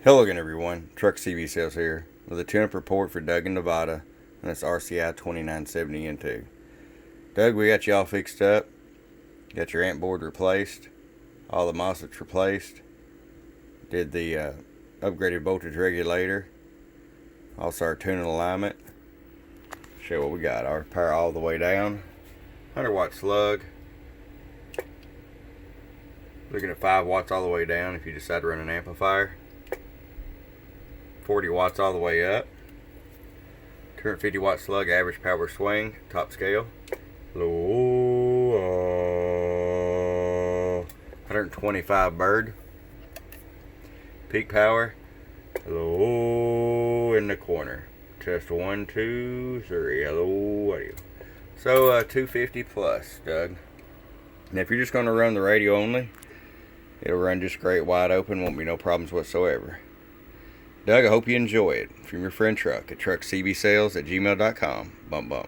Hello again, everyone. TrucksCbSales here with a tune-up report for Doug in Nevada, and it's RCI-2970N2. Doug, we got you all fixed up. Got your amp board replaced, all the MOSFETs replaced. Did the upgraded voltage regulator, also our tuning alignment. Show what we got. Our power all the way down. 100-watt slug. Looking at 5 watts all the way down if you decide to run an amplifier. 40 watts all the way up. 250 watt slug, average power swing, top scale. Low, 125 bird. Peak power, low in the corner. Test 1, 2, 3. Hello, audio. So 250 plus, Doug. Now if you're just going to run the radio only, it'll run just great, wide open, won't be no problems whatsoever. Doug, I hope you enjoy it. From your friend Truck at TrucksCbSales@gmail.com. Bump bump.